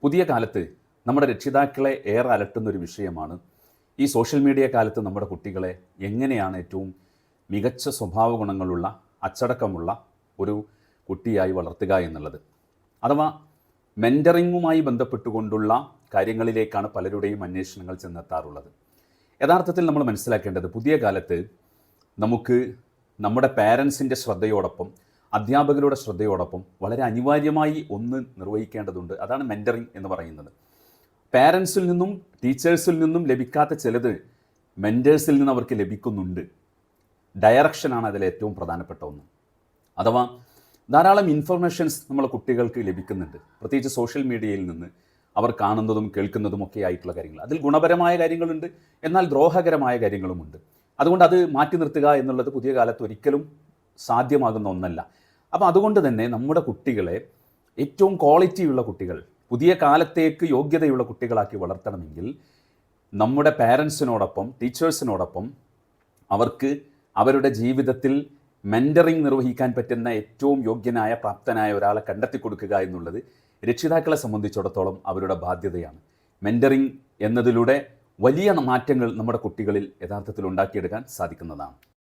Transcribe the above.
പുതിയ കാലത്ത് നമ്മുടെ രക്ഷിതാക്കളെ ഏറെ അലട്ടുന്ന ഒരു വിഷയമാണ് ഈ സോഷ്യൽ മീഡിയ കാലത്ത് നമ്മുടെ കുട്ടികളെ എങ്ങനെയാണ് ഏറ്റവും മികച്ച സ്വഭാവ ഗുണങ്ങളുള്ള അച്ചടക്കമുള്ള ഒരു കുട്ടിയായി വളർത്തുക എന്നുള്ളത്. അഥവാ മെൻറ്ററിങ്ങുമായി ബന്ധപ്പെട്ടുകൊണ്ടുള്ള കാര്യങ്ങളിലേക്കാണ് പലരുടെയും അന്വേഷണങ്ങൾ ചെന്നെത്താറുള്ളത്. യഥാർത്ഥത്തിൽ നമ്മൾ മനസ്സിലാക്കേണ്ടത് പുതിയ കാലത്ത് നമുക്ക് നമ്മുടെ പാരൻസിൻ്റെ ശ്രദ്ധയോടൊപ്പം അധ്യാപകരുടെ ശ്രദ്ധയോടൊപ്പം വളരെ അനിവാര്യമായി ഒന്ന് നിർവഹിക്കേണ്ടതുണ്ട്. അതാണ് മെൻറ്ററിങ് എന്ന് പറയുന്നത്. പാരൻസിൽ നിന്നും ടീച്ചേഴ്സിൽ നിന്നും ലഭിക്കാത്ത ചിലത് മെൻറ്റേഴ്സിൽ നിന്ന് അവർക്ക് ലഭിക്കുന്നുണ്ട്. ഡയറക്ഷനാണ് അതിൽ ഏറ്റവും പ്രധാനപ്പെട്ട ഒന്ന്. അഥവാ ധാരാളം ഇൻഫർമേഷൻസ് നമ്മളെ കുട്ടികൾക്ക് ലഭിക്കുന്നുണ്ട്, പ്രത്യേകിച്ച് സോഷ്യൽ മീഡിയയിൽ നിന്ന് അവർ കാണുന്നതും കേൾക്കുന്നതും ഒക്കെ ആയിട്ടുള്ള കാര്യങ്ങൾ. അതിൽ ഗുണപരമായ കാര്യങ്ങളുണ്ട്, എന്നാൽ ദ്രോഹകരമായ കാര്യങ്ങളുമുണ്ട്. അതുകൊണ്ട് അത് മാറ്റി നിർത്തുക എന്നുള്ളത് പുതിയ കാലത്ത് ഒരിക്കലും സാധ്യമാകുന്ന ഒന്നല്ല. അപ്പോൾ അതുകൊണ്ട് തന്നെ നമ്മുടെ കുട്ടികളെ ഏറ്റവും ക്വാളിറ്റിയുള്ള കുട്ടികൾ, പുതിയ കാലത്തേക്ക് യോഗ്യതയുള്ള കുട്ടികളാക്കി വളർത്തണമെങ്കിൽ നമ്മുടെ പാരൻസിനോടൊപ്പം ടീച്ചേഴ്സിനോടൊപ്പം അവർക്ക് അവരുടെ ജീവിതത്തിൽ മെൻറ്ററിങ് നിർവഹിക്കാൻ പറ്റുന്ന ഏറ്റവും യോഗ്യനായ പ്രാപ്തനായ ഒരാളെ കണ്ടെത്തി കൊടുക്കുക എന്നുള്ളത് രക്ഷിതാക്കളെ സംബന്ധിച്ചിടത്തോളം അവരുടെ ബാധ്യതയാണ്. മെൻറ്ററിങ് എന്നതിലൂടെ വലിയ മാറ്റങ്ങൾ നമ്മുടെ കുട്ടികളിൽ യഥാർത്ഥത്തിൽ ഉണ്ടാക്കിയെടുക്കാൻ സാധിക്കുന്നതാണ്.